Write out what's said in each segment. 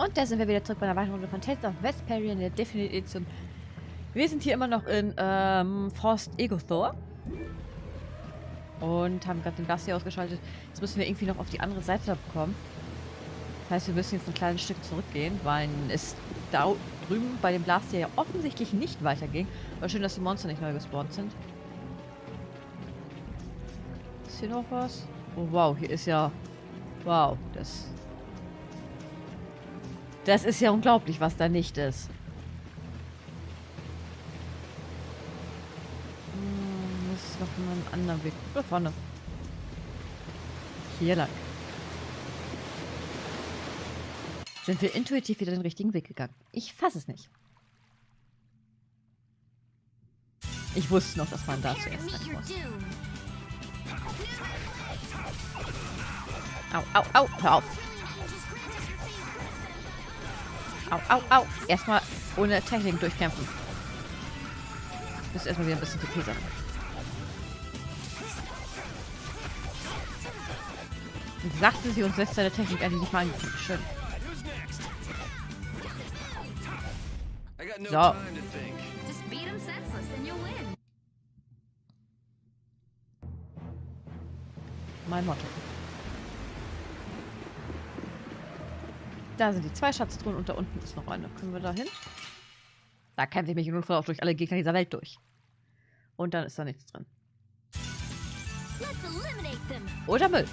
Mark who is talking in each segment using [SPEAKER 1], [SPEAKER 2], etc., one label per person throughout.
[SPEAKER 1] Und da sind wir wieder zurück bei einer weiteren Runde von Tales of Vesperia in der Definitive Edition. Wir sind hier immer noch in Forst Egothor. Und haben gerade den Blastia ausgeschaltet. Jetzt müssen wir irgendwie noch auf die andere Seite kommen. Das heißt, wir müssen jetzt ein kleines Stück zurückgehen, weil es da drüben bei dem Blastia ja offensichtlich nicht weiterging. Aber schön, dass die Monster nicht neu gespawnt sind. Ist hier noch was? Oh wow, hier ist ja... Wow, das ist ja unglaublich, was da nicht ist. Das ist noch einen anderen Weg. Da vorne. Hier lang. Sind wir intuitiv wieder den richtigen Weg gegangen? Ich fasse es nicht. Ich wusste noch, dass man da zuerst rein muss. Au, au, au, hör auf. Au, au, au. Erstmal ohne Technik durchkämpfen. Ich muss erstmal wieder ein bisschen TP sammeln. Sagte sie und lässt seine Technik eigentlich nicht mal angreifen. Schön. So. Mein Motto. Da sind die zwei Schatztruhen und da unten ist noch eine. Können wir da hin? Da kämpfe ich mich nun voll auch durch alle Gegner dieser Welt durch. Und dann ist da nichts drin. Oder Müll.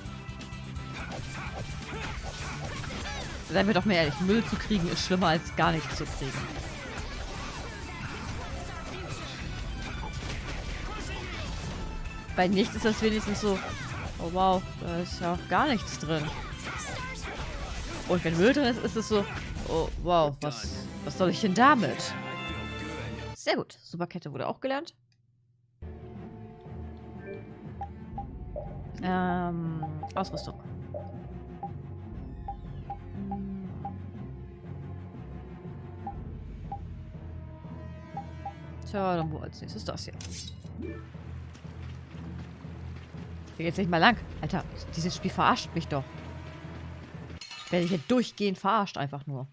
[SPEAKER 1] Seien wir doch mal ehrlich, Müll zu kriegen ist schlimmer als gar nichts zu kriegen. Bei nichts ist das wenigstens so, oh wow, da ist ja auch gar nichts drin. Und wenn Müll drin ist, ist es so, oh wow, was soll ich denn damit? Sehr gut, Superkette wurde auch gelernt. Ausrüstung. Tja, dann wo als nächstes das hier. Ich will jetzt nicht mal lang. Alter, dieses Spiel verarscht mich doch. Ich werde hier durchgehend verarscht einfach nur.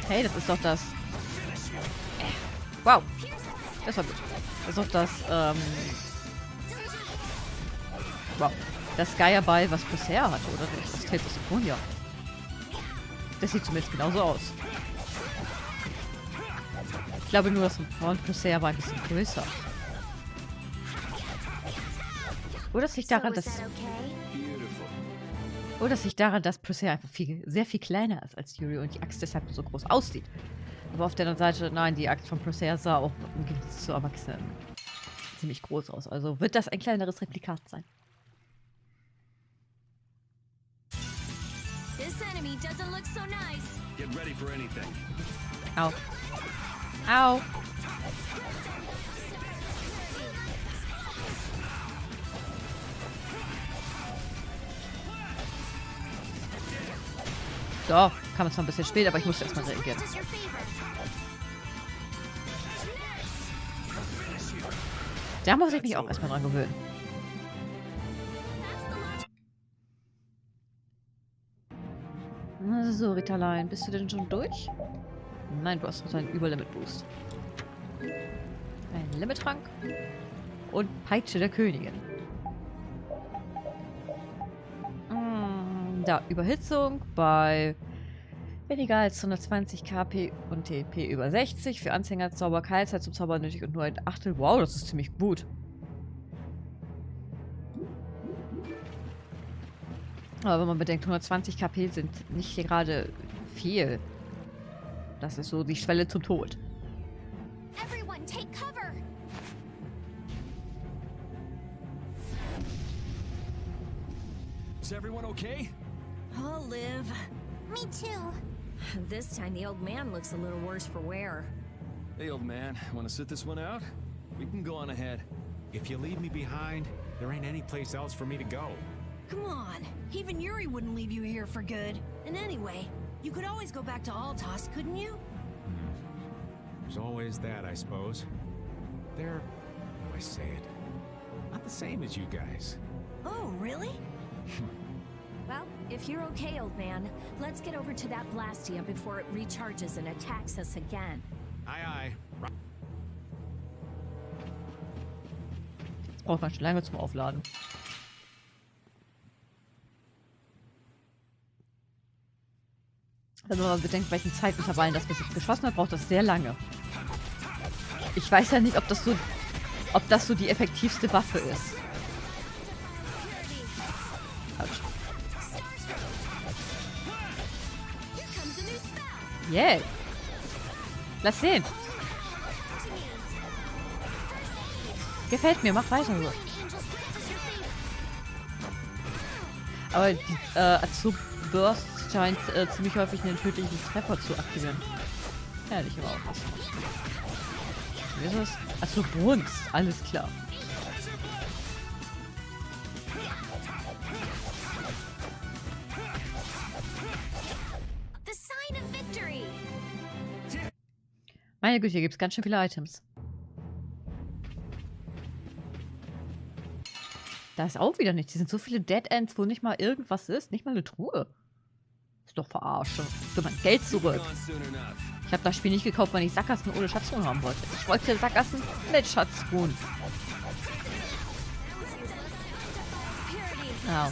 [SPEAKER 1] Hey, das ist doch das. Wow. Das war gut. Das ist doch das, wow. Das Geierball, was Presea hatte, oder nicht? Das Tales of Symphonia. Das sieht zumindest genauso aus. Ich glaube nur, das von Presea war ein bisschen größer. Oder es liegt daran, dass Presea einfach sehr viel kleiner ist als Yuri und die Axt deshalb so groß aussieht. Aber auf der anderen Seite, nein, die Axt von Presea sah auch im Gegensatz zu Erwachsenen ziemlich groß aus. Also wird das ein kleineres Replikat sein. Au. Au. So, kam es zwar ein bisschen spät, aber ich musste erstmal reagieren. Da muss ich mich auch erstmal dran gewöhnen. So, Ritterlein, bist du denn schon durch? Nein, du hast noch einen Überlimit-Boost. Ein Limit-Trank und Peitsche der Königin. Da, Überhitzung bei weniger als 120 KP und TP über 60. Für Anfängerzauber, Keilzeit zum Zauber nötig und nur ein Achtel. Wow, das ist ziemlich gut. Aber wenn man bedenkt, 120 KP sind nicht gerade viel. Das ist so die Schwelle zum Tod.
[SPEAKER 2] Everyone take cover.
[SPEAKER 3] Is everyone okay?
[SPEAKER 4] I'll live.
[SPEAKER 2] Me too.
[SPEAKER 4] This time the old man looks a little worse for wear.
[SPEAKER 3] Hey, old man, want to sit this one out? We can go on ahead.
[SPEAKER 5] If you leave me behind, there ain't any place else for me to go.
[SPEAKER 4] Come on. Even Yuri wouldn't leave you here for good. And anyway, you could always go back to Altos, couldn't you?
[SPEAKER 5] There's always that, I suppose. There I say it. Not the same as you guys.
[SPEAKER 4] Oh, really?
[SPEAKER 2] Well, if you're okay, old man, let's get over to that Blastia before it recharges and attacks us again.
[SPEAKER 5] Aye, aye.
[SPEAKER 1] Braucht man schon lange zum Aufladen. Wenn man bedenkt, welchen Zeitintervallen das bis jetzt geschossen hat, braucht das sehr lange. Ich weiß ja nicht, ob das so die effektivste Waffe ist. Yeah. Lass sehen. Gefällt mir, mach weiter so. Aber die Azur Burst scheint ziemlich häufig einen tödlichen Treffer zu aktivieren. Herrlich, aber auch was. Wie ist das? Achso, Brunst. Alles klar.
[SPEAKER 2] The sign of victory.
[SPEAKER 1] Meine Güte, hier gibt es ganz schön viele Items. Da ist auch wieder nichts. Hier sind so viele Dead Ends, wo nicht mal irgendwas ist. Nicht mal eine Truhe. Ist doch verarsche. Für mein Geld zurück. Ich habe das Spiel nicht gekauft, weil ich Sackgassen ohne Schatztruhen haben wollte. Ich wollte Sackgassen mit Schatztruhen. Au.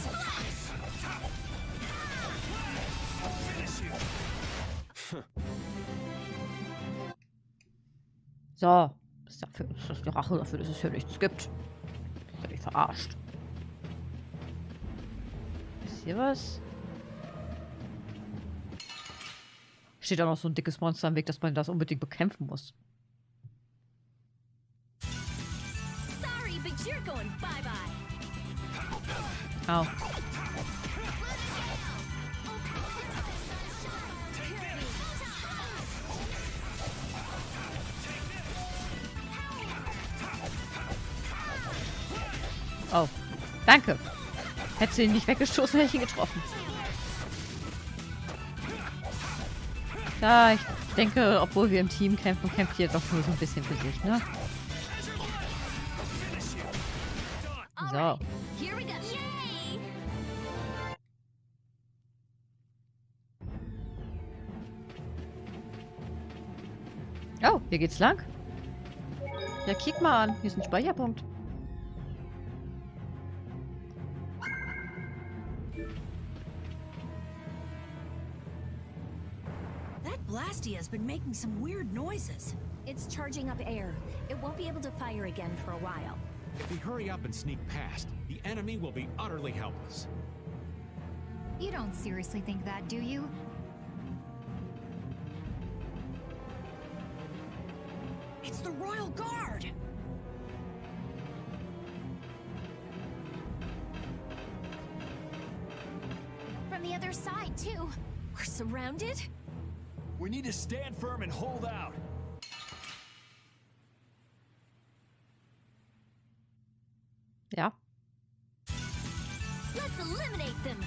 [SPEAKER 1] So. Das ist die Rache dafür, dass es hier nichts gibt. Ich werde mich verarscht. Ist hier was? Steht auch noch so ein dickes Monster am Weg, dass man das unbedingt bekämpfen muss.
[SPEAKER 2] Sorry, but you're going bye-bye.
[SPEAKER 1] Au. Oh. Danke. Hättest du ihn nicht weggestoßen, hätte ich ihn getroffen. Ja, ich denke, obwohl wir im Team kämpfen, kämpft ihr doch nur so ein bisschen für sich, ne? So.
[SPEAKER 2] Here we go. Yay!
[SPEAKER 1] Oh, hier geht's lang. Ja, kick mal an. Hier ist ein Speicherpunkt.
[SPEAKER 4] That Blastia has been making some weird noises.
[SPEAKER 2] It's charging up air. It won't be able to fire again for a while.
[SPEAKER 5] If we hurry up and sneak past, the enemy will be utterly helpless.
[SPEAKER 2] You don't seriously think that, do you?
[SPEAKER 4] It's the Royal Guard!
[SPEAKER 2] From the other side, too. We're surrounded?
[SPEAKER 3] We need to stand firm and hold out.
[SPEAKER 1] Ja.
[SPEAKER 2] Let's eliminate them.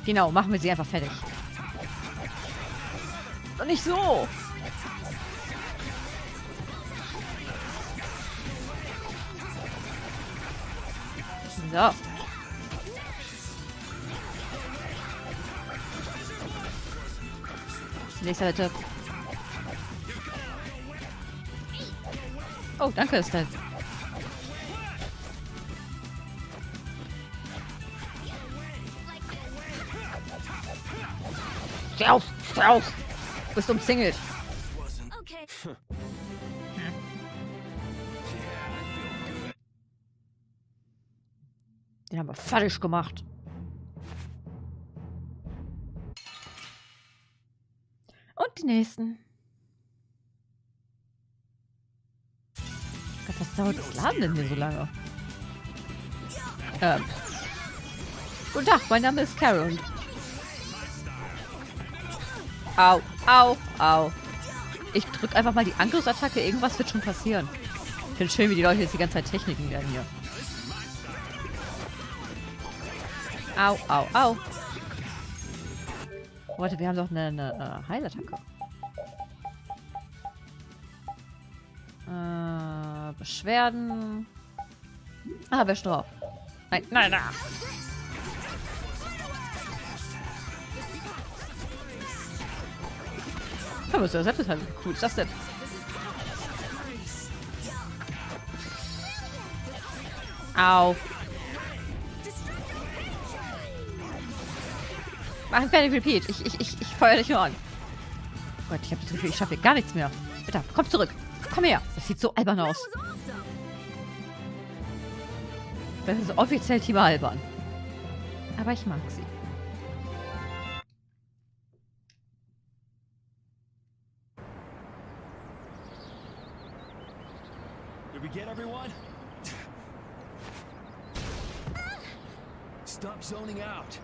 [SPEAKER 1] Genau, machen wir sie einfach fertig. Doch nicht so! So. Nächster bitte. Oh, danke, Estelle. Steh auf! Steh auf! Du bist umzingelt.
[SPEAKER 2] Okay.
[SPEAKER 1] Den haben wir fertig gemacht. Und die nächsten. Gott, was dauert das Laden denn hier so lange? Guten Tag, mein Name ist KAROL. Au, au, au. Ich drück einfach mal die Angriffsattacke, irgendwas wird schon passieren. Ich finde schön, wie die Leute jetzt die ganze Zeit Techniken werden hier. Au, au, au. Warte, wir haben doch eine Heilattacke. Beschwerden. Ah, wer ist drauf? Nein, nein, nein. Kann man so selbst halt. Wie cool ist das denn? Au. Mach ein Panic Repeat. Ich feuer dich nur an. Oh Gott, ich habe das Gefühl, ich schaffe hier gar nichts mehr. Bitte, komm zurück. Komm her. Das sieht so albern aus. Das ist offiziell Team albern. Aber ich mag sie.
[SPEAKER 3] Did we get everyone? Stop zoning out.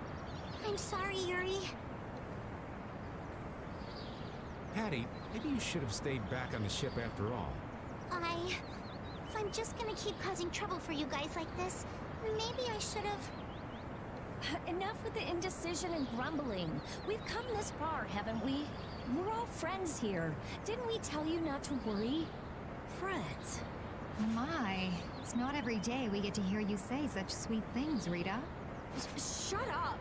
[SPEAKER 2] I'm sorry, Yuri.
[SPEAKER 5] Patty, maybe you should have stayed back on the ship after all.
[SPEAKER 2] If I'm just gonna keep causing trouble for you guys like this, maybe I should have... Enough with the indecision and grumbling. We've come this far, haven't we? We're all friends here. Didn't we tell you not to worry? Friends?
[SPEAKER 6] My, it's not every day we get to hear you say such sweet things, Rita.
[SPEAKER 2] Shut up!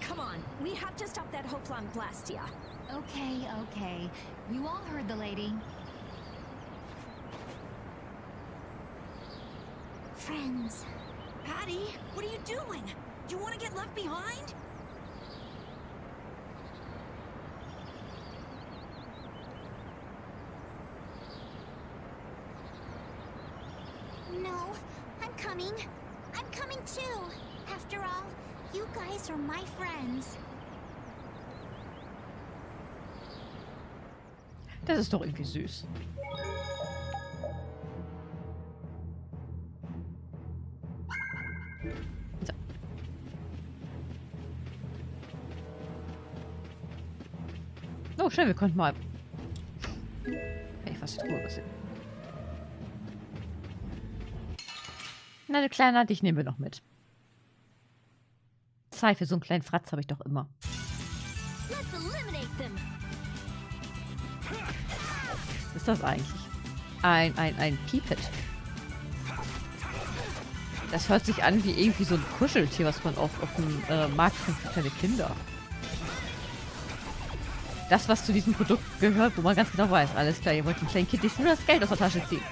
[SPEAKER 2] Come on, we have to stop that Blastia.
[SPEAKER 6] Okay, okay. You all heard the lady.
[SPEAKER 2] Friends.
[SPEAKER 4] Patty, what are you doing? Do you want to get left behind?
[SPEAKER 2] No, I'm coming. I'm coming too. After all, you guys are my friends.
[SPEAKER 1] Das ist doch irgendwie süß. So. Oh, schön, wir konnten mal... Wenn ich was tue, was... Na, du Kleiner, dich nehmen wir noch mit. Zeit für so einen kleinen Fratz habe ich doch immer.
[SPEAKER 2] Let's eliminate them.
[SPEAKER 1] Was ist das eigentlich? Ein Peepet. Das hört sich an wie irgendwie so ein Kuscheltier, was man auf dem Markt findet für kleine Kinder. Das, was zu diesem Produkt gehört, wo man ganz genau weiß, alles klar, ihr wollt dem kleinen Kind nicht nur das Geld aus der Tasche ziehen.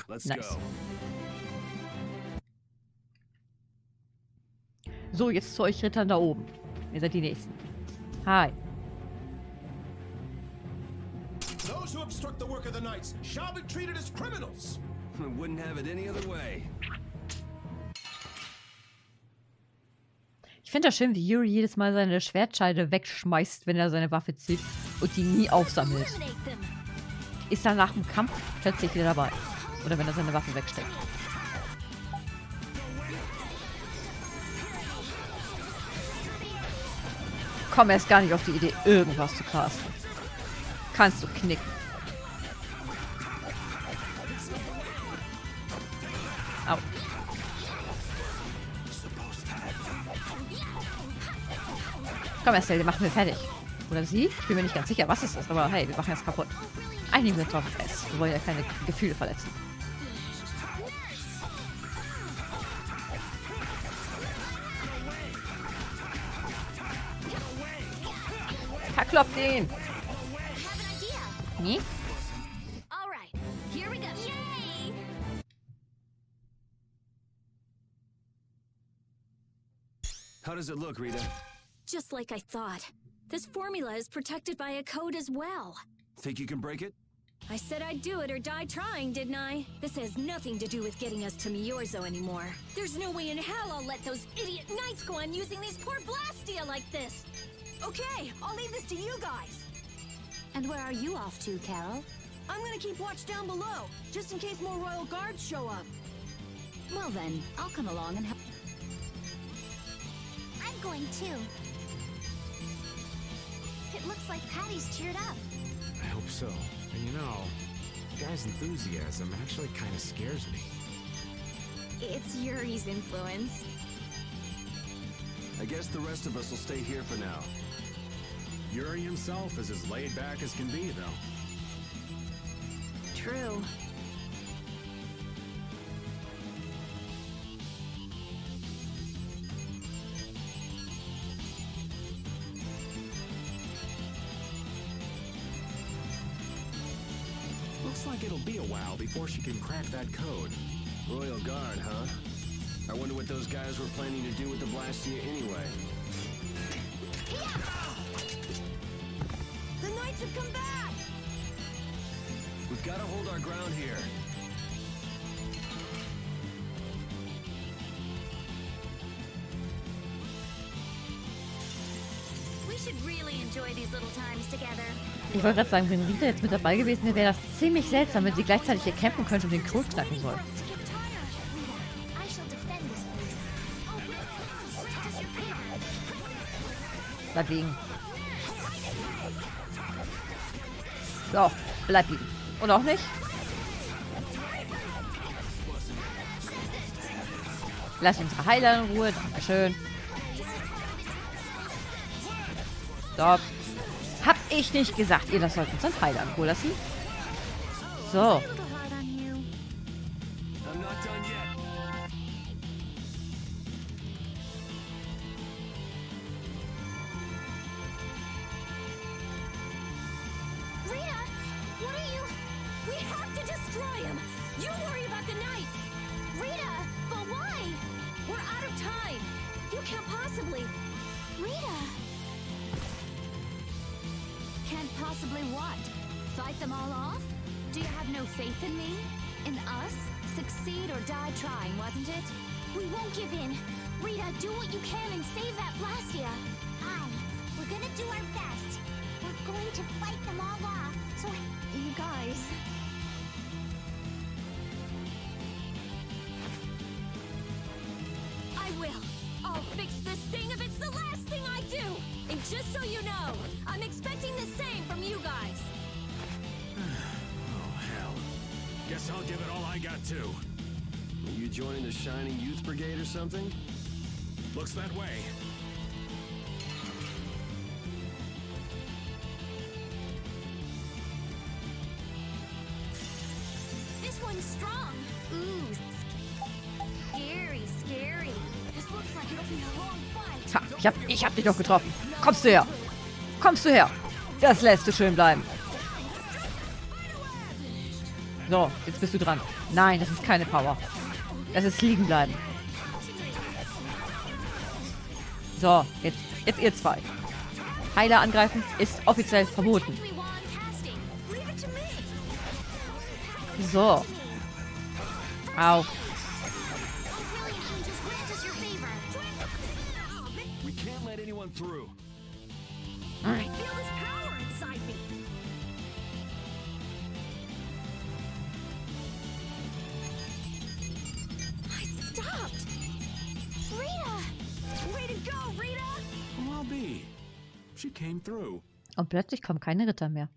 [SPEAKER 3] Let's
[SPEAKER 1] Nice.
[SPEAKER 3] go.
[SPEAKER 1] So, jetzt zu euch Rittern da oben. Ihr seid die Nächsten. Hi.
[SPEAKER 7] Those who obstruct the work of the knights shall be treated as criminals.
[SPEAKER 3] Wouldn't have it any other way.
[SPEAKER 1] Ich finde das schön, wie Yuri jedes Mal seine Schwertscheide wegschmeißt, wenn er seine Waffe zieht und die nie aufsammelt.
[SPEAKER 2] Eliminate them.
[SPEAKER 1] Ist dann nach dem Kampf plötzlich wieder dabei. Oder wenn er seine Waffe wegsteckt. Komm erst gar nicht auf die Idee, irgendwas zu casten. Kannst du knicken. Au. Komm, Estelle, den machen wir fertig. Oder sie? Ich bin mir nicht ganz sicher, was es ist, aber hey, wir machen es kaputt. Einigen wir uns drauf fest. Wir wollen ja keine Gefühle verletzen. Verkloppt den! Nee?
[SPEAKER 2] All right, here we go. Yay!
[SPEAKER 3] How does it look, Rita?
[SPEAKER 2] Just like I thought. This formula is protected by a code as well.
[SPEAKER 3] Think you can break it?
[SPEAKER 2] I said I'd do it or die trying, didn't I? This has nothing to do with getting us to Miorzo anymore. There's no way in hell I'll let those idiot knights go on using these poor Blastia like this.
[SPEAKER 4] Okay, I'll leave this to you guys.
[SPEAKER 6] And where are you off to, Carol?
[SPEAKER 4] I'm gonna keep watch down below, just in case more royal guards show up.
[SPEAKER 6] Well then, I'll come along and help.
[SPEAKER 2] I'm going too. It looks like Patty's cheered up.
[SPEAKER 5] I hope so. And you know, the guy's enthusiasm actually kind of scares me.
[SPEAKER 6] It's Yuri's influence.
[SPEAKER 3] I guess the rest of us will stay here for now.
[SPEAKER 5] Yuri himself is as laid back as can be, though.
[SPEAKER 2] true.
[SPEAKER 5] Looks like it'll be a while before she can crack that code.
[SPEAKER 3] Royal Guard, huh? I wonder what those guys were planning to do with the Blastia anyway.
[SPEAKER 4] The knights have come back!
[SPEAKER 3] We've got to hold our ground here.
[SPEAKER 2] We should really enjoy these little times together.
[SPEAKER 1] Ich wollte gerade sagen, wenn Rita jetzt mit dabei gewesen wäre, wäre das ziemlich seltsam, wenn sie gleichzeitig hier kämpfen könnte und den Code knacken soll.
[SPEAKER 2] I shall defend this place.
[SPEAKER 1] Bleib liegen. So, bleib liegen. Und auch nicht? Lass unsere Heiler in Ruhe. Dankeschön. Stopp. Hab ich nicht gesagt, ihr das sollt uns dann Heiler in Ruhe lassen? So.
[SPEAKER 2] A little hard on you.
[SPEAKER 3] I'm not done yet.
[SPEAKER 2] Rita, what are you?
[SPEAKER 4] We have to destroy him! You worry about the knights!
[SPEAKER 2] Rita, but why?
[SPEAKER 4] We're out of time! You can't possibly...
[SPEAKER 2] Rita.
[SPEAKER 6] Can't possibly what? Fight them all off? Do you have no faith in me? In us? Succeed or die trying, wasn't it?
[SPEAKER 2] We won't give in. Rita, do what you can and save that Blastia. Aye, we're gonna do our best. We're going to fight them all off. So,
[SPEAKER 6] You guys...
[SPEAKER 4] I will! I'll fix this thing if it's the last thing I do! And just so you know, I'm expecting the same from you guys!
[SPEAKER 5] Oh, hell. Guess I'll give it all I got, too.
[SPEAKER 3] Are you joining the Shining Youth Brigade or something?
[SPEAKER 5] Looks that way.
[SPEAKER 2] this one's strong.
[SPEAKER 6] Ooh, scary, scary.
[SPEAKER 2] This looks like it'll be a long fight.
[SPEAKER 1] Ha, ich hab dich doch getroffen. Kommst du her? Kommst du her? Das lässt du schön bleiben. So, jetzt bist du dran. Nein, das ist keine Power. Das ist liegen bleiben. So, jetzt ihr zwei. Heiler angreifen ist offiziell verboten.
[SPEAKER 2] We won casting. Leave it to me.
[SPEAKER 1] So. Au.
[SPEAKER 2] Oh, brilliant angels, grant us your favor.
[SPEAKER 3] We can't let anyone through.
[SPEAKER 4] I feel this power inside me! I stopped!
[SPEAKER 2] Rita!
[SPEAKER 4] Way to go, Rita!
[SPEAKER 5] Well, be. She came through.
[SPEAKER 1] Und plötzlich kommen keine Ritter mehr.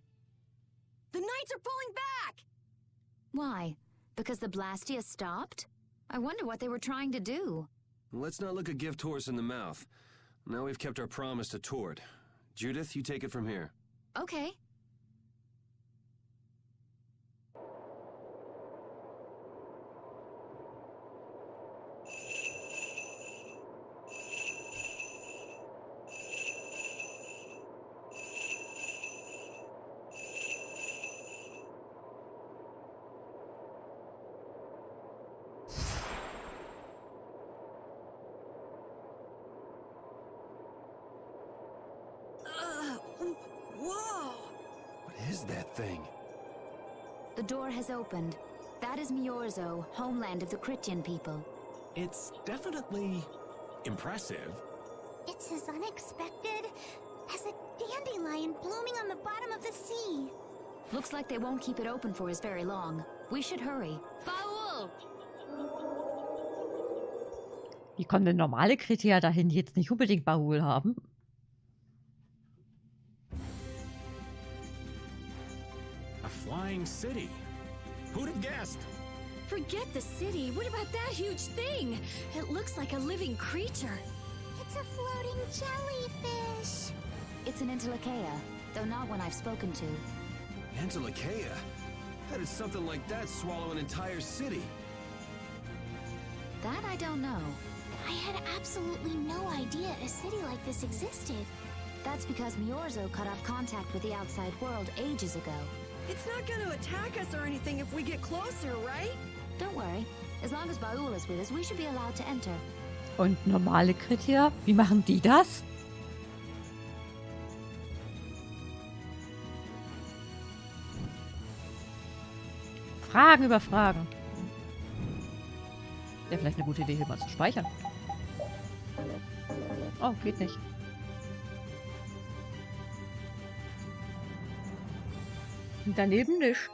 [SPEAKER 4] The knights are pulling back!
[SPEAKER 6] Why? Because the Blastia stopped? I wonder what they were trying to do.
[SPEAKER 3] Let's not look a gift horse in the mouth. Now we've kept our promise to Tord. Judith, you take it from here.
[SPEAKER 6] Okay.
[SPEAKER 4] Whoa!
[SPEAKER 3] What is that thing?
[SPEAKER 6] The door has opened. That is Miorzo, homeland of the Christian people.
[SPEAKER 5] It's definitely impressive.
[SPEAKER 2] It's as unexpected as a dandelion blooming on the bottom of the sea.
[SPEAKER 6] Looks like they won't keep it open for us very long. We should hurry. Baul!
[SPEAKER 1] Wie kommen denn normale Kritiker dahin, die jetzt nicht unbedingt Bahul haben?
[SPEAKER 5] A flying city. Who'd have guessed?
[SPEAKER 4] Forget the city. What about that huge thing? It looks like a living creature.
[SPEAKER 2] It's a floating jellyfish.
[SPEAKER 6] It's an Intelakea, though not one I've spoken to.
[SPEAKER 3] Antilochea? How did something like that swallow an entire city?
[SPEAKER 6] That I don't know.
[SPEAKER 2] I had absolutely no idea a city like this existed.
[SPEAKER 6] That's because Miorzo cut off contact with the outside world ages ago.
[SPEAKER 4] It's not gonna attack us or anything if we get closer, right?
[SPEAKER 6] Don't worry. As long as Baul is with us, we should be allowed to enter.
[SPEAKER 1] Und normale Kritiker, wie machen die das? Fragen über Fragen. Wäre vielleicht eine gute Idee, hier mal zu speichern. Oh, geht nicht. Und daneben nicht.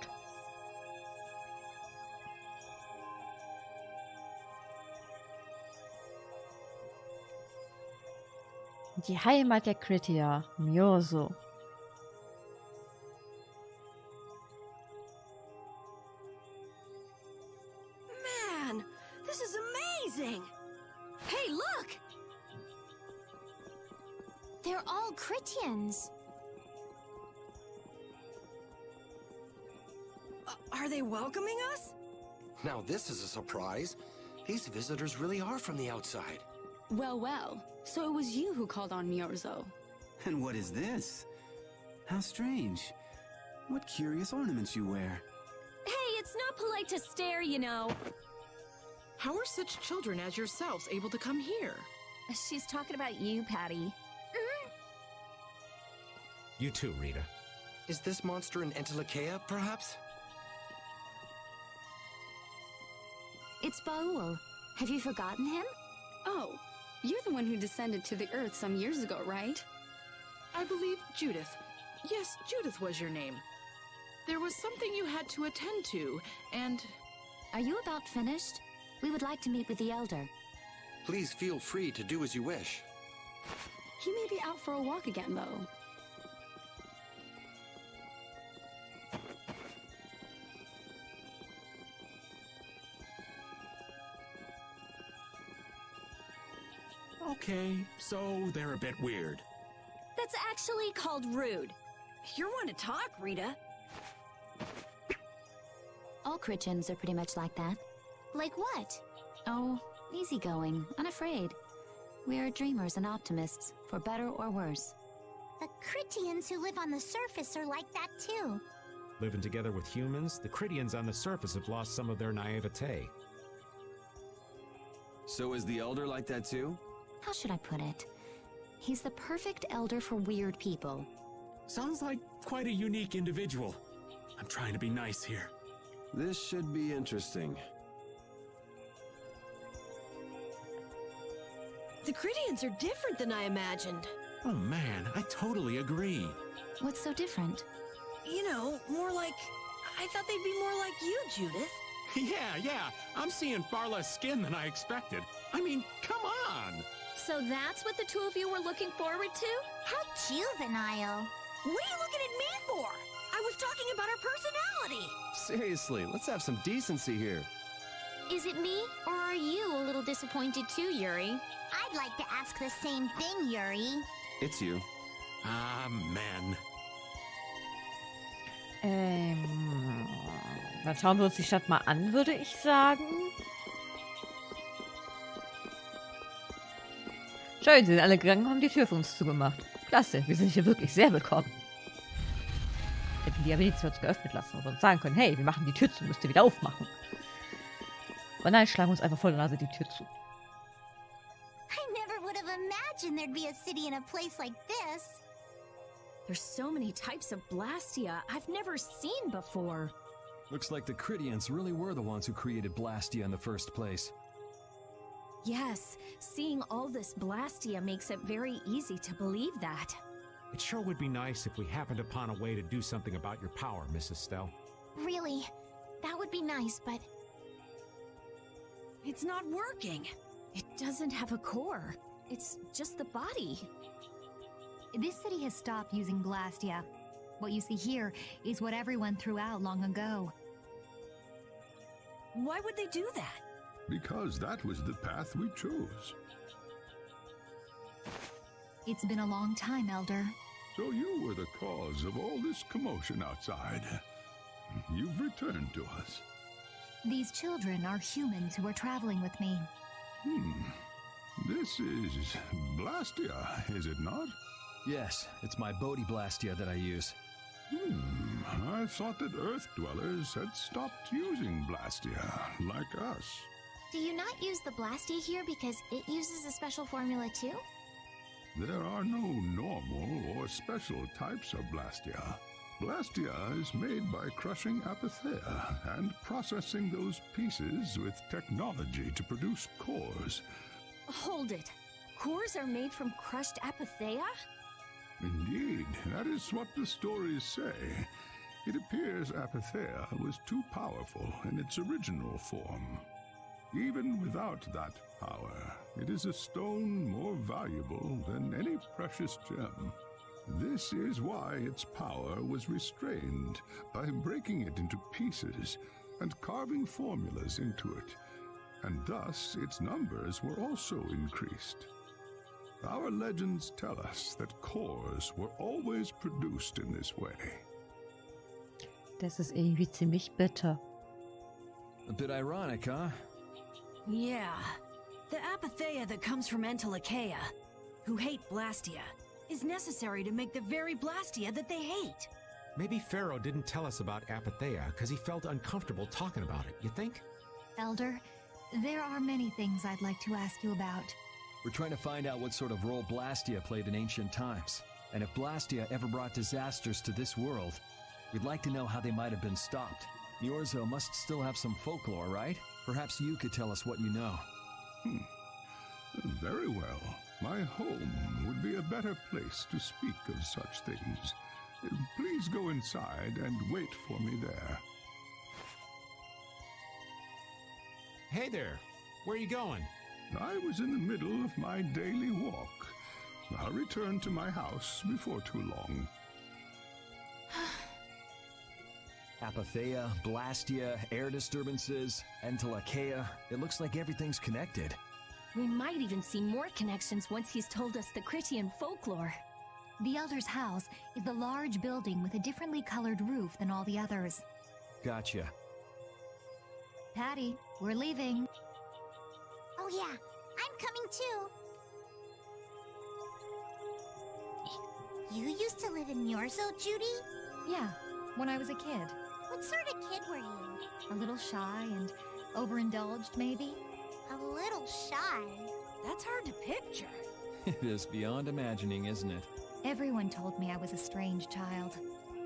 [SPEAKER 1] Die Heimat der Kritiker, Miorzo.
[SPEAKER 4] Man, this is amazing! Hey, look!
[SPEAKER 2] They're all Critians.
[SPEAKER 4] Are they welcoming us?
[SPEAKER 7] Now this is a surprise. These visitors really are from the outside.
[SPEAKER 8] Well, well. So it was you who called on Miorzo.
[SPEAKER 9] And what is this? How strange. What curious ornaments you wear.
[SPEAKER 4] Hey, it's not polite to stare, you know.
[SPEAKER 10] How are such children as yourselves able to come here?
[SPEAKER 2] She's talking about you, Patty.
[SPEAKER 5] You too, Rita.
[SPEAKER 7] Is this monster an Entelakea, perhaps?
[SPEAKER 6] It's Baul. Have you forgotten him?
[SPEAKER 8] Oh, you're the one who descended to the Earth some years ago, right?
[SPEAKER 10] I believe Judith. Yes, Judith was your name. There was something you had to attend to, and...
[SPEAKER 6] Are you about finished? We would like to meet with the Elder.
[SPEAKER 7] Please feel free to do as you wish.
[SPEAKER 8] He may be out for a walk again, though.
[SPEAKER 5] Okay, so they're a bit weird.
[SPEAKER 4] That's actually called rude. You're one to talk, Rita.
[SPEAKER 6] All Critians are pretty much like that.
[SPEAKER 2] Like what?
[SPEAKER 6] Oh, easygoing, unafraid. We are dreamers and optimists, for better or worse.
[SPEAKER 2] The Critians who live on the surface are like that too.
[SPEAKER 5] Living together with humans, the Critians on the surface have lost some of their naivete.
[SPEAKER 3] So is the Elder like that too?
[SPEAKER 6] How should I put it? He's the perfect elder for weird people.
[SPEAKER 5] Sounds like quite a unique individual. I'm trying to be nice here.
[SPEAKER 3] This should be interesting.
[SPEAKER 4] The Critians are different than I imagined.
[SPEAKER 5] Oh man, I totally agree.
[SPEAKER 6] What's so different?
[SPEAKER 4] You know, more like... I thought they'd be more like you, Judith.
[SPEAKER 5] Yeah, I'm seeing far less skin than I expected. I mean, come on!
[SPEAKER 4] So that's what the two of you were looking forward to?
[SPEAKER 2] How juvenile.
[SPEAKER 4] What are you looking at me for? I was talking about our personality.
[SPEAKER 3] Seriously, let's have some decency here.
[SPEAKER 2] Is it me, or are you a little disappointed too, Yuri? I'd like to ask the same thing, Yuri.
[SPEAKER 3] It's you.
[SPEAKER 5] Amen.
[SPEAKER 1] Dann schauen wir uns die Stadt mal an, würde ich sagen. Schön, sie sind alle gegangen und haben die Tür für uns zugemacht. Klasse, wir sind hier wirklich sehr willkommen. Hätten die ja wenigstens für uns geöffnet lassen und uns sagen können, hey, wir machen die Tür zu, müsst ihr wieder aufmachen. Aber nein, schlagen uns einfach vor der Nase die Tür zu.
[SPEAKER 2] I never would have imagined there'd be a city in a place like this.
[SPEAKER 4] There's so many types of Blastia I've never seen before.
[SPEAKER 11] Looks like the Critians really were the ones who created Blastia in the first place.
[SPEAKER 4] Yes, seeing all this Blastia makes it very easy to believe that.
[SPEAKER 5] It sure would be nice if we happened upon a way to do something about your power, Miss Estelle.
[SPEAKER 2] Really, that would be nice, but...
[SPEAKER 4] It's not working. It doesn't have a core. It's just the body.
[SPEAKER 12] This city has stopped using Blastia. What you see here is what everyone threw out long ago.
[SPEAKER 4] Why would they do that?
[SPEAKER 13] Because that was the path we chose.
[SPEAKER 12] It's been a long time, Elder.
[SPEAKER 13] So you were the cause of all this commotion outside. you've returned to us.
[SPEAKER 12] These children are humans who are traveling with me.
[SPEAKER 13] This is Blastia, is it not?
[SPEAKER 11] Yes, it's my Blastia that I use.
[SPEAKER 13] I thought that Earth dwellers had stopped using Blastia, like us.
[SPEAKER 2] Do you not use the Blastia here because it uses a special formula too?
[SPEAKER 13] There are no normal or special types of Blastia. Blastia is made by crushing Apatheia and processing those pieces with technology to produce cores.
[SPEAKER 4] Hold it. Cores are made from crushed Apatheia?
[SPEAKER 13] Indeed, that is what the stories say. It appears Apatheia was too powerful in its original form. Even without that power, it is a stone more valuable than any precious gem. This is why its power was restrained by breaking it into pieces and carving formulas into it, and thus its numbers were also increased. Our legends tell us that cores were always produced in this way.
[SPEAKER 1] Das ist irgendwie ziemlich bitter.
[SPEAKER 11] A bit ironic, huh?
[SPEAKER 14] Yeah. The Apatheia that comes from Achaea, who hate Blastia, is necessary to make the very Blastia that they hate.
[SPEAKER 5] Maybe Pharaoh didn't tell us about Apatheia because he felt uncomfortable talking about it, you think?
[SPEAKER 12] Elder, there are many things I'd like to ask you about.
[SPEAKER 11] We're trying to find out what sort of role Blastia played in ancient times. And if Blastia ever brought disasters to this world, we'd like to know how they might have been stopped. Myorzo must still have some folklore, right? Perhaps you could tell us what you know.
[SPEAKER 13] Very well. My home would be a better place to speak of such things. Please go inside and wait for me there.
[SPEAKER 5] Hey there, where are you going?
[SPEAKER 13] I was in the middle of my daily walk. I'll return to my house before too long.
[SPEAKER 11] Apatheia, Blastia, air disturbances, Achaea. It looks like everything's connected.
[SPEAKER 4] We might even see more connections once he's told us the Critian folklore.
[SPEAKER 12] The Elder's house is the large building with a differently colored roof than all the others.
[SPEAKER 11] Gotcha.
[SPEAKER 12] Patty, we're leaving.
[SPEAKER 2] Oh yeah, I'm coming too. You used to live in Myorzo, Judy?
[SPEAKER 12] Yeah, when I was a kid.
[SPEAKER 2] What sort of kid were you?
[SPEAKER 12] A little shy and overindulged, maybe?
[SPEAKER 2] A little shy?
[SPEAKER 14] That's hard to picture.
[SPEAKER 11] It is beyond imagining, isn't it?
[SPEAKER 12] Everyone told me I was a strange child.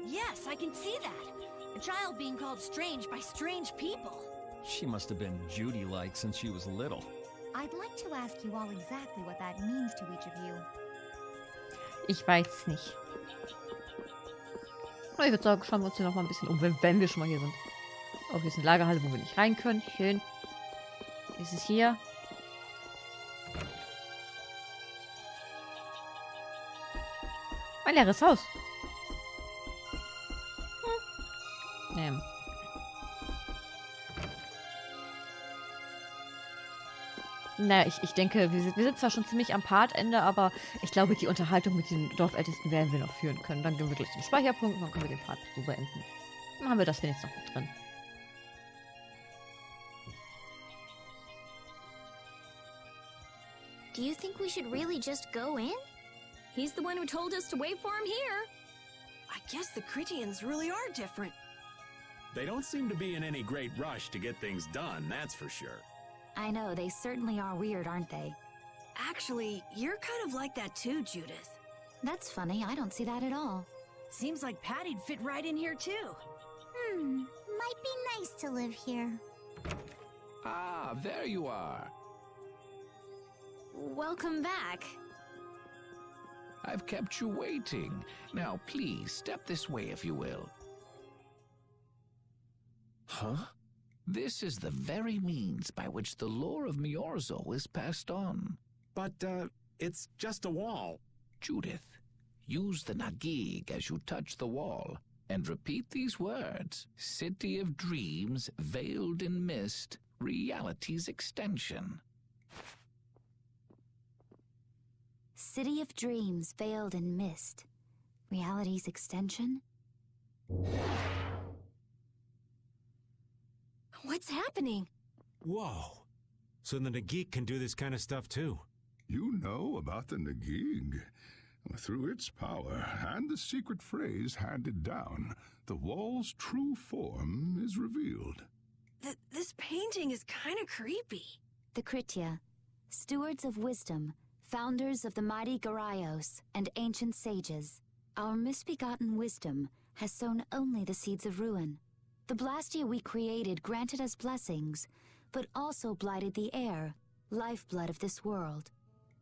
[SPEAKER 14] Yes, I can see that. A child being called strange by strange people.
[SPEAKER 11] She must have been Judy-like since she was little.
[SPEAKER 12] I'd like to ask you all exactly what that means to each of you.
[SPEAKER 1] Ich weiß es nicht. Aber ich würde sagen, schauen wir uns hier noch mal ein bisschen um, wenn wir schon mal hier sind. Oh, hier ist eine Lagerhalle, wo wir nicht rein können. Schön. Ist es hier? Ein leeres Haus. Na, ich denke, wir sind zwar schon ziemlich am Partende, aber ich glaube, die Unterhaltung mit den Dorfältesten werden wir noch führen können. Dann gehen wir gleich zum Speicherpunkt und dann können wir den Part so beenden. Dann haben wir das wenigstens noch mit drin.
[SPEAKER 2] Do you think we should really just go in?
[SPEAKER 4] He's the one who told us to wait for him here.
[SPEAKER 14] I guess the Critians really are different.
[SPEAKER 15] They don't seem to be in any great rush to get things done, that's for sure.
[SPEAKER 6] I know, they certainly are weird, aren't they?
[SPEAKER 14] Actually, you're kind of like that too, Judith.
[SPEAKER 6] That's funny, I don't see that at all.
[SPEAKER 14] Seems like Patty'd fit right in here too.
[SPEAKER 2] Might be nice to live here.
[SPEAKER 16] Ah, there you are.
[SPEAKER 4] Welcome back.
[SPEAKER 16] I've kept you waiting. Now, please, step this way if you will. Huh? This is the very means by which the lore of Myorzo is passed on.
[SPEAKER 15] But, it's just a wall.
[SPEAKER 16] Judith, use the Nagig as you touch the wall, and repeat these words. City of dreams, veiled in mist, reality's extension.
[SPEAKER 6] City of dreams, veiled in mist. Reality's extension?
[SPEAKER 14] What's happening?
[SPEAKER 5] Whoa. So the Nagik can do this kind of stuff too.
[SPEAKER 13] You know about the Nagig. Through its power and the secret phrase handed down, the wall's true form is revealed.
[SPEAKER 14] This painting is kind of creepy.
[SPEAKER 6] The Kritya, stewards of wisdom, founders of the mighty Garayos and ancient sages. Our misbegotten wisdom has sown only the seeds of ruin. The Blastia we created granted us blessings, but also blighted the air, lifeblood of this world.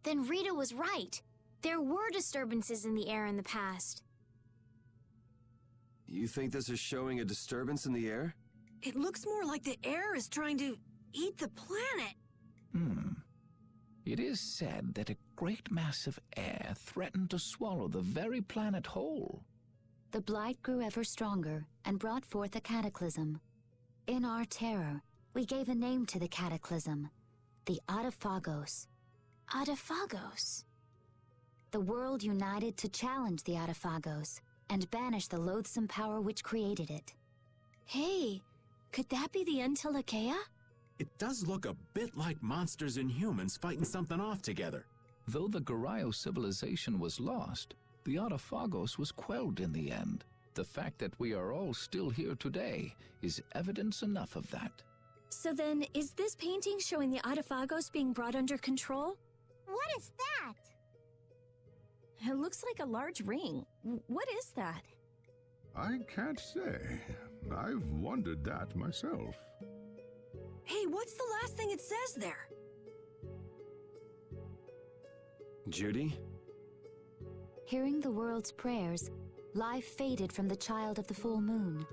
[SPEAKER 2] Then Rita was right. There were disturbances in the air in the past.
[SPEAKER 3] You think this is showing a disturbance in the air?
[SPEAKER 14] It looks more like the air is trying to eat the planet.
[SPEAKER 16] It is said that a great mass of air threatened to swallow the very planet whole.
[SPEAKER 6] The blight grew ever stronger and brought forth a cataclysm. In our terror, we gave a name to the cataclysm, the Adephagos.
[SPEAKER 2] Adephagos?
[SPEAKER 6] The world united to challenge the Adephagos and banish the loathsome power which created it.
[SPEAKER 2] Hey, could that be the Entel Aque?
[SPEAKER 15] It does look a bit like monsters and humans fighting something off together.
[SPEAKER 16] Though the Garayo civilization was lost, the Adephagos was quelled in the end. The fact that we are all still here today is evidence enough of that.
[SPEAKER 2] So then, is this painting showing the Adephagos being brought under control?
[SPEAKER 4] What is that?
[SPEAKER 2] It looks like a large ring. What is that?
[SPEAKER 13] I can't say. I've wondered that myself.
[SPEAKER 14] Hey, what's the last thing it says there?
[SPEAKER 3] Judy?
[SPEAKER 6] Hearing the world's prayers, life faded from the child of the full moon.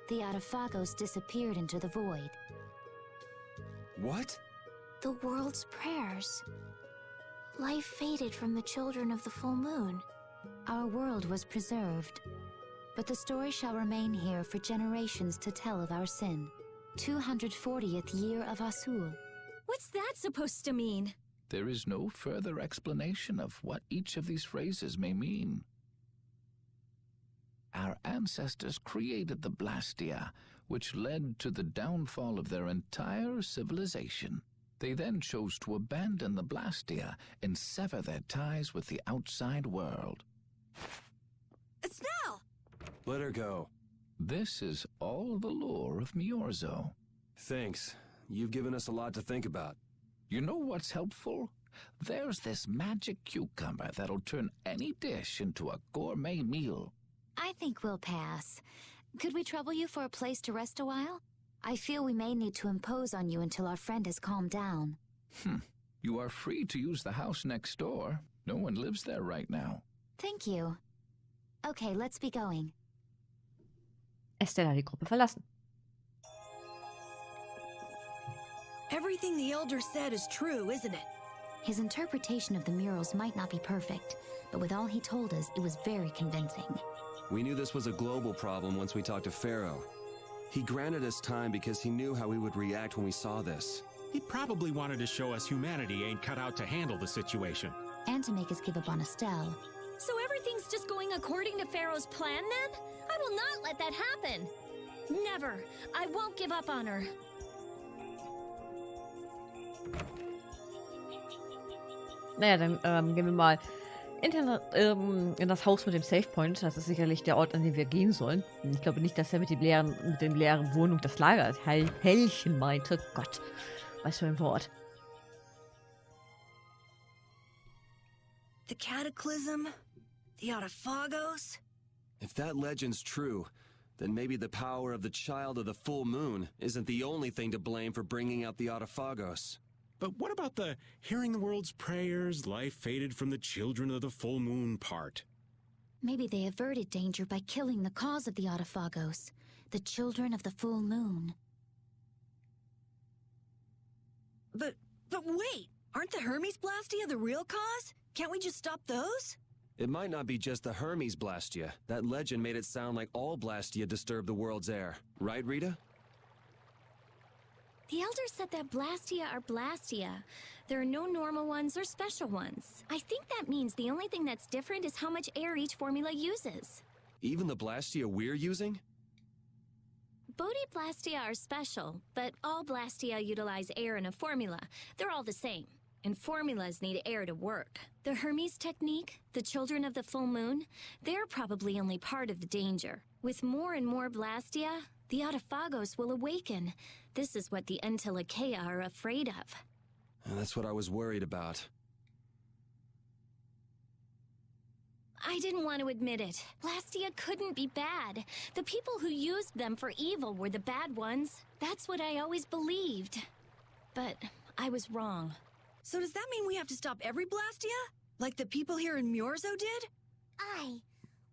[SPEAKER 6] The Adephagos disappeared into the void.
[SPEAKER 3] What?
[SPEAKER 2] The world's prayers. Life faded from the children of the full moon.
[SPEAKER 6] Our world was preserved, but the story shall remain here for generations to tell of our sin. 240th year of Asul.
[SPEAKER 2] What's that supposed to mean?
[SPEAKER 16] There is no further explanation of what each of these phrases may mean. Our ancestors created the Blastia, which led to the downfall of their entire civilization. They then chose to abandon the Blastia and sever their ties with the outside world.
[SPEAKER 14] Estelle!
[SPEAKER 3] Let her go.
[SPEAKER 16] This is all the lore of Miorzo.
[SPEAKER 3] Thanks. You've given us a lot to think about.
[SPEAKER 16] You know what's helpful? There's this magic cucumber that'll turn any dish into a gourmet meal.
[SPEAKER 6] I think we'll pass. Could we trouble you for a place to rest a while? I feel we may need to impose on you until our friend has calmed down.
[SPEAKER 16] You are free to use the house next door. No one lives there right now.
[SPEAKER 6] Thank you. Okay, let's be going.
[SPEAKER 1] Estelle hat die Gruppe verlassen.
[SPEAKER 14] Everything the Elder said is true, isn't it?
[SPEAKER 6] His interpretation of the murals might not be perfect, but with all he told us, it was very convincing.
[SPEAKER 3] We knew this was a global problem once we talked to Pharaoh. He granted us time because he knew how we would react when we saw this.
[SPEAKER 15] He probably wanted to show us humanity ain't cut out to handle the situation.
[SPEAKER 6] And to make us give up on Estelle.
[SPEAKER 2] So everything's just going according to Pharaoh's plan then? I will not let that happen. Never. I won't give up on her.
[SPEAKER 1] Naja, dann gehen wir mal in das Haus mit dem Savepoint. Das ist sicherlich der Ort, an den wir gehen sollen. Ich glaube nicht, dass er mit dem leeren Wohnung das Lager als Hellchen meinte. Gott, was für ein Wort.
[SPEAKER 14] The Cataclysm? The Adephagos?
[SPEAKER 3] If that legend's true, then maybe the power of the child of the full moon isn't the only thing to blame for bringing out the Adephagos.
[SPEAKER 15] But what about the hearing the world's prayers, life faded from the children of the full moon part?
[SPEAKER 6] Maybe they averted danger by killing the cause of the Adephagos, the children of the full moon.
[SPEAKER 14] But wait! Aren't the Hermes Blastia the real cause? Can't we just stop those?
[SPEAKER 3] It might not be just the Hermes Blastia. That legend made it sound like all Blastia disturb the world's air. Right, Rita?
[SPEAKER 2] The Elder said that Blastia are Blastia. There are no normal ones or special ones. I think that means the only thing that's different is how much air each formula uses.
[SPEAKER 3] Even the Blastia we're using?
[SPEAKER 2] Blastia are special, but all Blastia utilize air in a formula. They're all the same, and formulas need air to work. The Hermes technique, the children of the full moon, they're probably only part of the danger. With more and more Blastia, the Autophagos will awaken. This is what the Aque are afraid of.
[SPEAKER 3] And that's what I was worried about.
[SPEAKER 2] I didn't want to admit it. Blastia couldn't be bad. The people who used them for evil were the bad ones. That's what I always believed. But I was wrong.
[SPEAKER 14] So does that mean we have to stop every Blastia? Like the people here in Myorzo did?
[SPEAKER 2] Aye.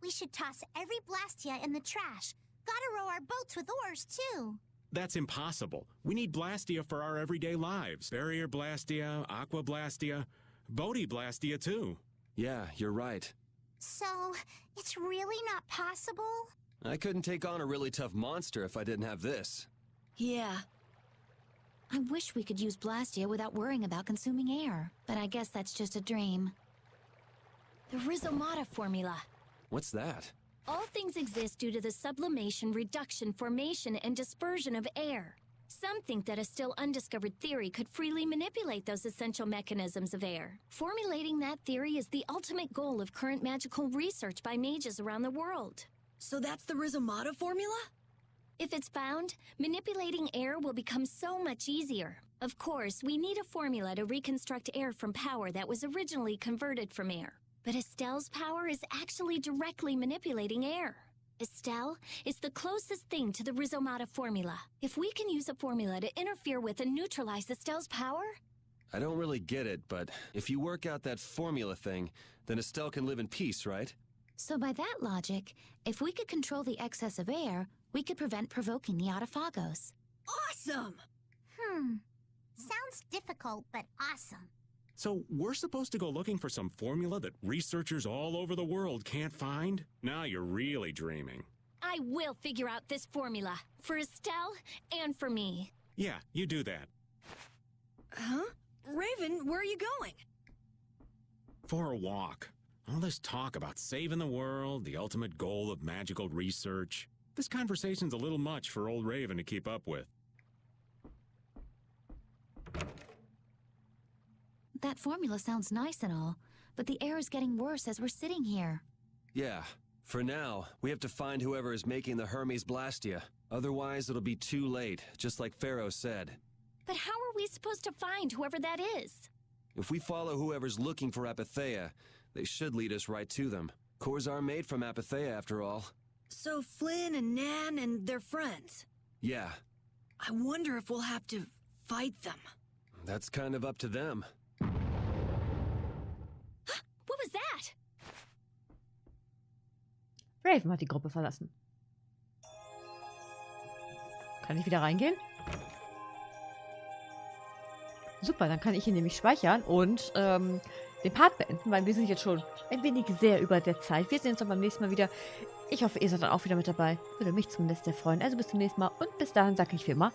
[SPEAKER 2] We should toss every Blastia in the trash. Gotta row our boats with oars, too.
[SPEAKER 15] That's impossible. We need Blastia for our everyday lives. Barrier Blastia, Aqua Blastia, Blastia too.
[SPEAKER 3] Yeah, you're right.
[SPEAKER 2] So, it's really not possible?
[SPEAKER 3] I couldn't take on a really tough monster if I didn't have this.
[SPEAKER 14] Yeah.
[SPEAKER 6] I wish we could use Blastia without worrying about consuming air, but I guess that's just a dream.
[SPEAKER 2] The Rhizomata formula.
[SPEAKER 3] What's that?
[SPEAKER 2] All things exist due to the sublimation, reduction, formation, and dispersion of air. Some think that a still undiscovered theory could freely manipulate those essential mechanisms of air. Formulating that theory is the ultimate goal of current magical research by mages around the world.
[SPEAKER 14] So that's the Rhizomata formula?
[SPEAKER 2] If it's found, manipulating air will become so much easier. Of course, we need a formula to reconstruct air from power that was originally converted from air. But Estelle's power is actually directly manipulating air. Estelle is the closest thing to the Rhizomata formula. If we can use a formula to interfere with and neutralize Estelle's power...
[SPEAKER 3] I don't really get it, but if you work out that formula thing, then Estelle can live in peace, right?
[SPEAKER 6] So by that logic, if we could control the excess of air, we could prevent provoking the Autophagos.
[SPEAKER 14] Awesome!
[SPEAKER 2] Sounds difficult, but awesome.
[SPEAKER 15] So we're supposed to go looking for some formula that researchers all over the world can't find? Now you're really dreaming.
[SPEAKER 2] I will figure out this formula. For Estelle and for me.
[SPEAKER 15] Yeah, you do that.
[SPEAKER 14] Huh? Raven, where are you going?
[SPEAKER 15] For a walk. All this talk about saving the world, the ultimate goal of magical research. This conversation's a little much for old Raven to keep up with.
[SPEAKER 6] That formula sounds nice and all, but the air is getting worse as we're sitting here.
[SPEAKER 3] Yeah. For now, we have to find whoever is making the Hermes Blastia. Otherwise, it'll be too late, just like Pharaoh said.
[SPEAKER 2] But how are we supposed to find whoever that is?
[SPEAKER 3] If we follow whoever's looking for Apatheia, they should lead us right to them. Cores are made from Apatheia, after all.
[SPEAKER 14] So Flynn and Nan and their friends?
[SPEAKER 3] Yeah.
[SPEAKER 14] I wonder if we'll have to fight them.
[SPEAKER 3] That's kind of up to them.
[SPEAKER 2] What was that?
[SPEAKER 1] Raven hat die Gruppe verlassen. Kann ich wieder reingehen? Super, dann kann ich ihn nämlich speichern und den Part beenden, weil wir sind jetzt schon ein wenig sehr über der Zeit. Wir sehen uns dann beim nächsten Mal wieder. Ich hoffe, ihr seid dann auch wieder mit dabei. Würde mich zumindest sehr freuen. Also bis zum nächsten Mal und bis dahin sage ich wie immer